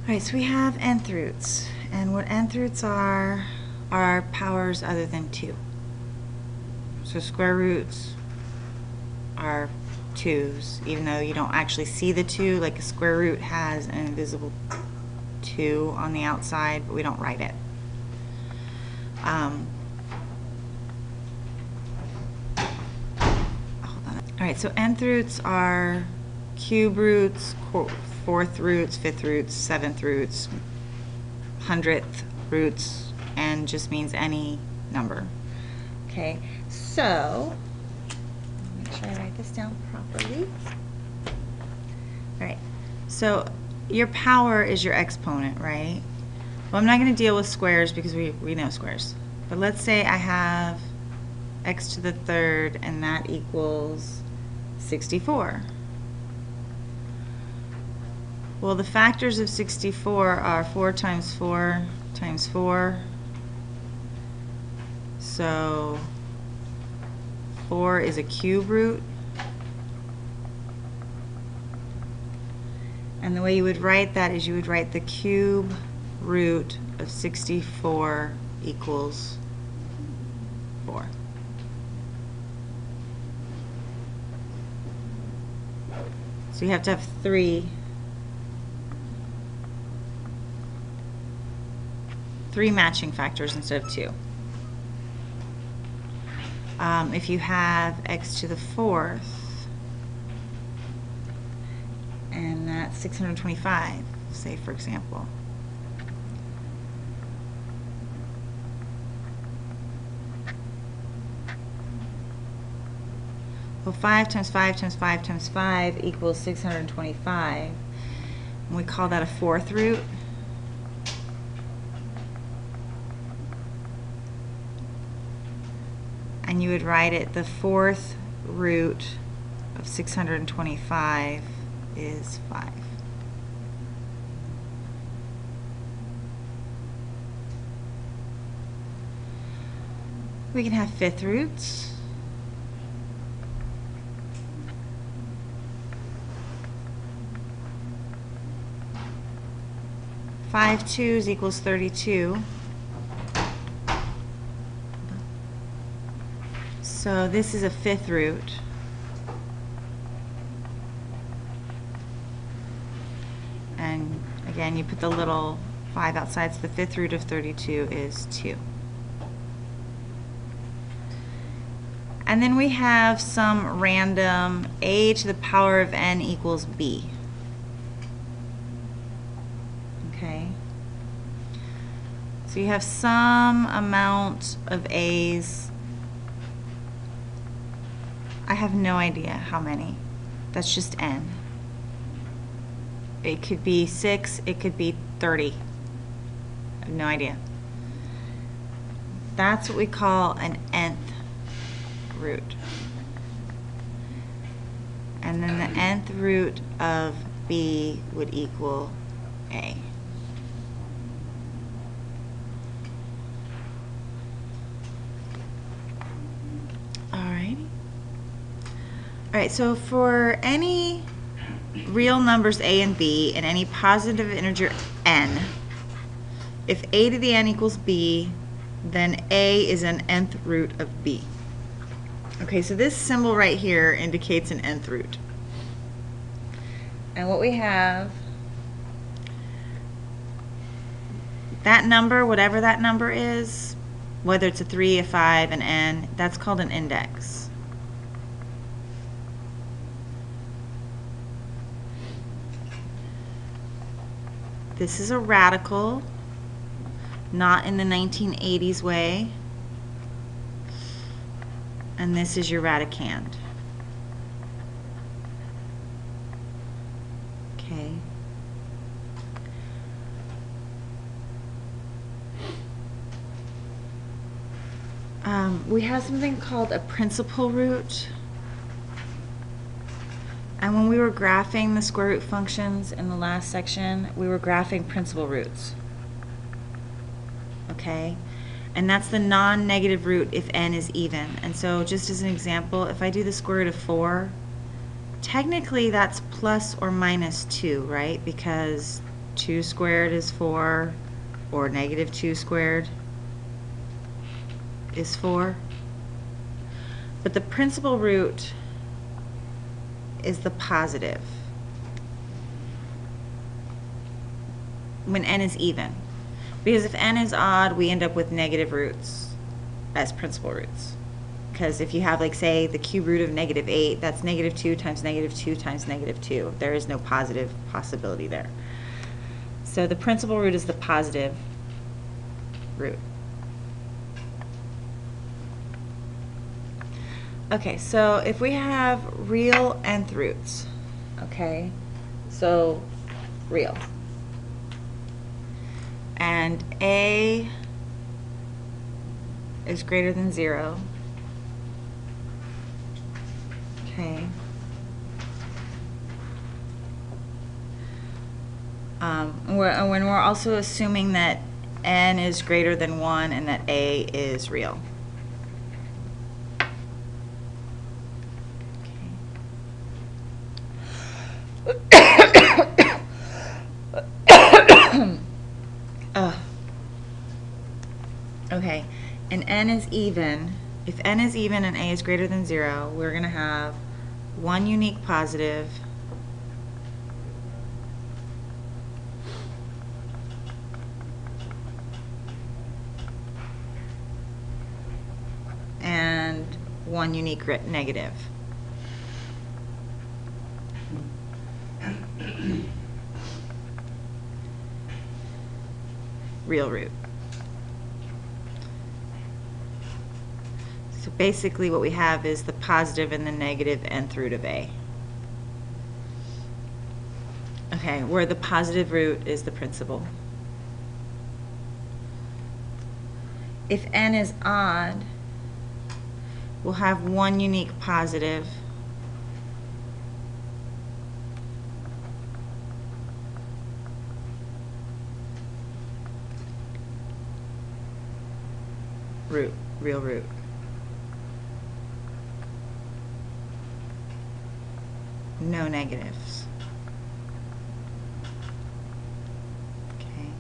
Alright, so we have nth roots, and what nth roots are powers other than 2. So square roots are 2's, even though you don't actually see the 2. Like a square root has an invisible 2 on the outside, but we don't write it. Hold on. Alright, so nth roots are cube roots, fourth roots, fifth roots, seventh roots, 100th roots, and just means any number. Okay, so make sure I write this down properly. All right, so your power is your exponent, right? Well, I'm not going to deal with squares because we know squares. But let's say I have x to the third, and that equals 64. Well, the factors of 64 are 4 times 4 times 4. So 4 is a cube root. And the way you would write that is you would write the cube root of 64 equals 4. So you have to have 3 matching factors instead of 2. If you have x to the fourth, and that's 625, say for example. Well, 5 times 5 times 5 times 5 equals 625. And we call that a fourth root. And you would write it, the fourth root of 625 is 5. We can have fifth roots. Five 2's equals 32. So this is a fifth root. And again, you put the little 5 outside, so the fifth root of 32 is 2. And then we have some random a to the power of n equals b. Okay? So you have some amount of a's. I have no idea how many. That's just n. It could be 6, it could be 30. I have no idea. That's what we call an nth root. And then the nth root of b would equal a. Alright, so for any real numbers a and b and any positive integer n, if a to the n equals b, then a is an nth root of b. Okay, so this symbol right here indicates an nth root. And what we have, that number, whatever that number is, whether it's a 3, a 5, an n, that's called an index. This is a radical, not in the 1980s way. And this is your radicand. Okay. We have something called a principal root. And when we were graphing the square root functions in the last section, we were graphing principal roots. Okay? And that's the non-negative root if n is even. And so just as an example, if I do the square root of 4, technically that's plus or minus 2, right? Because 2 squared is 4, or negative 2 squared is 4. But the principal root is the positive when n is even. Because if n is odd, we end up with negative roots as principal roots. Because if you have, like, say, the cube root of negative 8, that's negative 2 times negative 2 times negative 2. There is no positive possibility there. So the principal root is the positive root. Okay, so if we have real nth roots, okay, so real, and a is greater than 0, okay, when we're also assuming that n is greater than 1 and that a is real. Okay, and n is even. If n is even and a is greater than 0, we're going to have one unique positive and one unique negative. Real root. So basically what we have is the positive and the negative nth root of a. Okay, where the positive root is the principal. If n is odd, we'll have one unique positive root, real root. No negatives. Okay.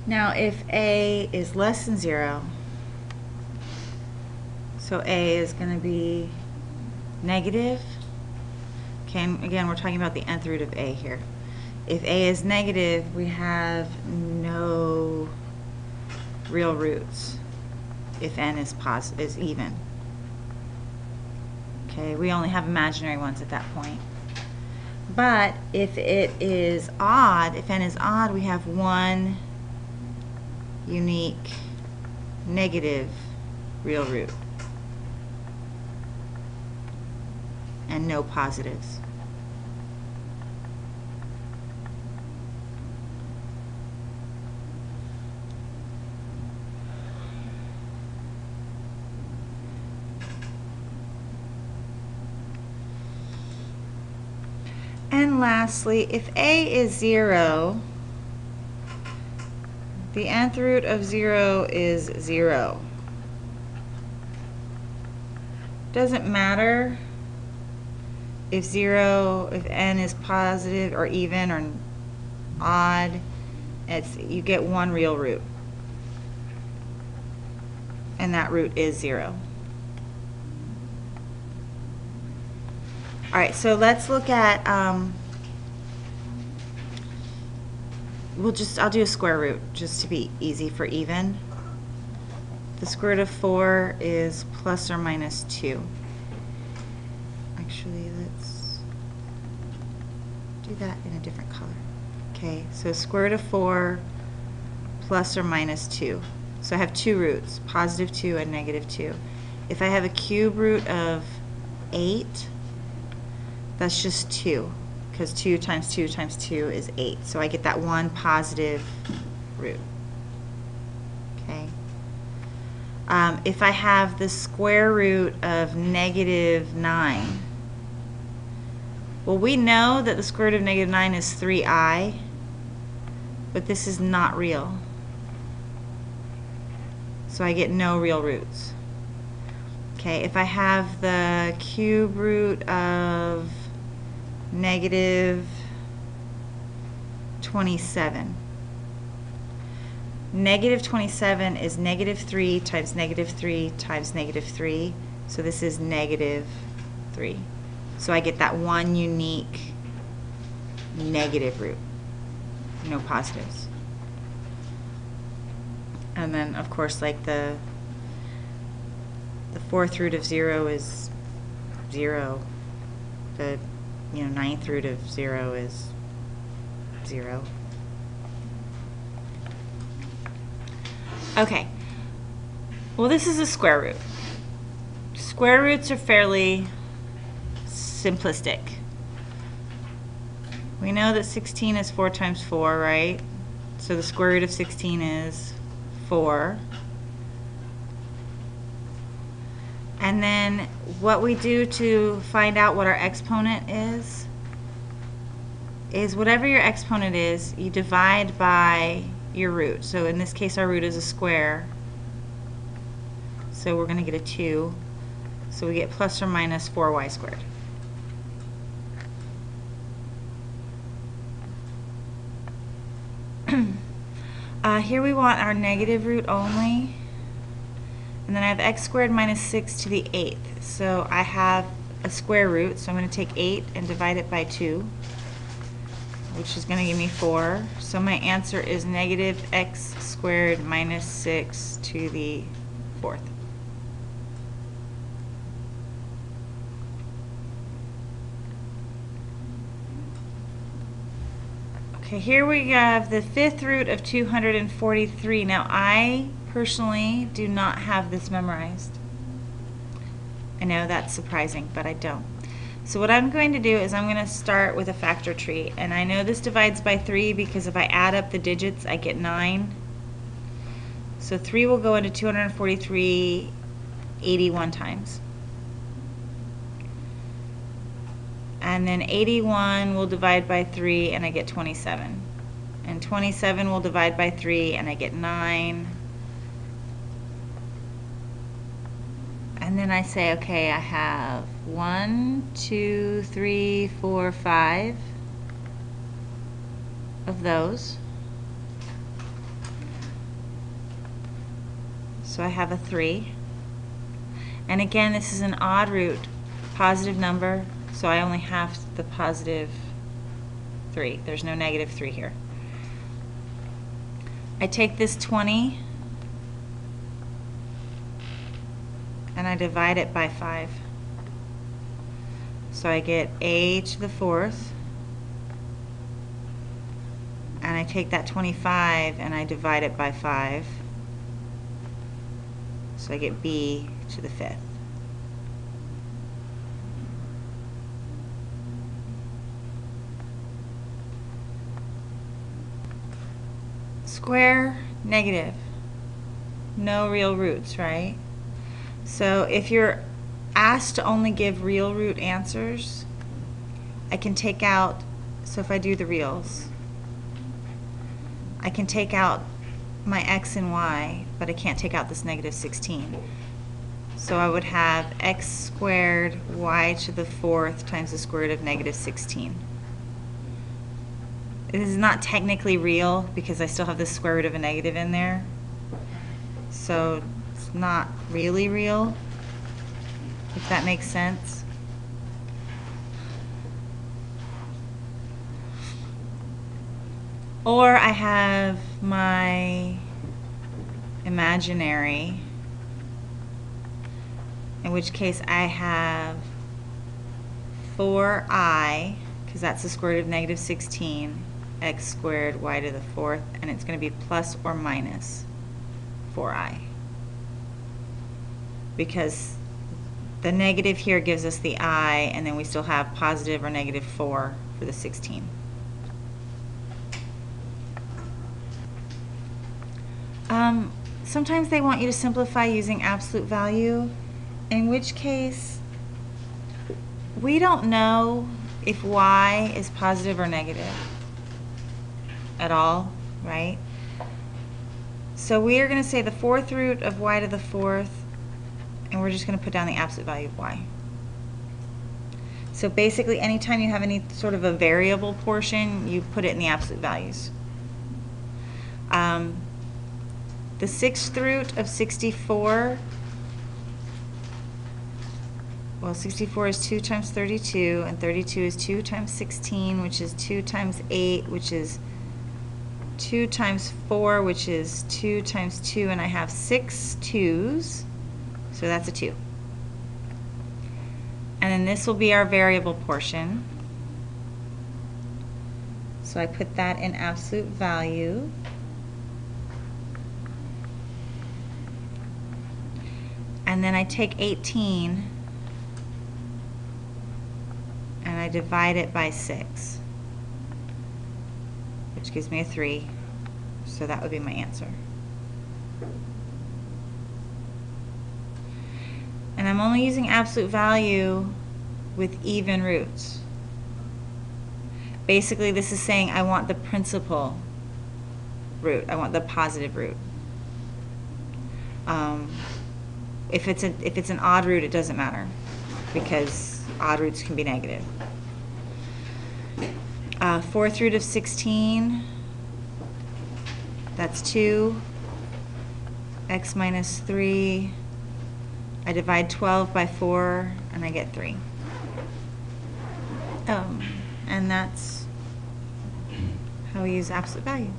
Now if a is less than 0, so a is going to be negative. Okay, and again, we're talking about the nth root of a here. If a is negative, we have no real roots if n is even. Okay, we only have imaginary ones at that point. But if it is odd, if n is odd, we have one unique negative real root and no positives. And lastly, if a is 0, the nth root of 0 is 0. Doesn't matter if n is positive or even or odd, you get one real root. And that root is 0. All right, so let's look at, I'll do a square root just to be easy for even. The square root of 4 is plus or minus 2. Actually, let's do that in a different color. Okay, so square root of 4 plus or minus 2. So I have two roots, positive 2 and negative 2. If I have a cube root of 8, that's just 2, because 2 times 2 times 2 is 8. So I get that one positive root. Okay. If I have the square root of negative 9, Well, we know that the square root of negative 9 is 3i, but this is not real. So I get no real roots. Okay, if I have the cube root of negative 27. Negative 27 is negative 3 times negative 3 times negative 3. So this is negative 3. So I get that one unique negative root. No positives. And then, of course, like the fourth root of 0 is 0. The ninth root of 0 is 0. Okay. Well, this is a square root. Square roots are fairly simplistic. We know that 16 is 4 times 4, right? So the square root of 16 is 4. And then what we do to find out what our exponent is whatever your exponent is, you divide by your root. So in this case, our root is a square. So we're going to get a 2. So we get plus or minus 4y squared. Here we want our negative root only. And then I have x squared minus 6 to the 8th. So I have a square root, so I'm going to take 8 and divide it by 2, which is going to give me 4. So my answer is negative x squared minus 6 to the 4th. Okay, here we have the 5th root of 243. Now I personally do not have this memorized. I know that's surprising, but I don't. So what I'm going to do is I'm going to start with a factor tree. And I know this divides by 3 because if I add up the digits, I get 9. So 3 will go into 243 81 times. And then 81 will divide by 3 and I get 27. And 27 will divide by 3 and I get 9. And then I say, okay, I have 1, 2, 3, 4, 5 of those. So I have a 3. And again, this is an odd root, positive number, so I only have the positive 3. There's no negative 3 here. I take this 20 and I divide it by 5. So I get a to the 4th, and I take that 25 and I divide it by 5. So I get b to the 5th. Square, negative. No real roots, right? So if you're asked to only give real root answers, I can take out, so if I do the reals, I can take out my x and y, but I can't take out this negative 16. So I would have x squared y to the 4th times the square root of negative 16. This is not technically real because I still have the square root of a negative in there. So it's not really real, if that makes sense. Or I have my imaginary, in which case I have 4i, because that's the square root of negative 16, x squared y to the 4th, and it's going to be plus or minus 4i. Because the negative here gives us the I, and then we still have positive or negative 4 for the 16. Sometimes they want you to simplify using absolute value, in which case we don't know if y is positive or negative at all, right? So we are going to say the fourth root of y to the fourth, and we're just going to put down the absolute value of y. So basically, anytime you have any sort of a variable portion, you put it in the absolute values. The sixth root of 64, well, 64 is 2 times 32, and 32 is 2 times 16, which is 2 times 8, which is 2 times 4, which is 2 times 2, and I have 6 2's, so that's a 2. And then this will be our variable portion. So I put that in absolute value. And then I take 18 and I divide it by 6, which gives me a 3. So that would be my answer. And I'm only using absolute value with even roots. Basically, this is saying I want the principal root. I want the positive root. If it's an odd root, it doesn't matter, because odd roots can be negative. Fourth root of 16, that's 2. X minus 3. I divide 12 by 4, and I get 3. And that's how we use absolute value.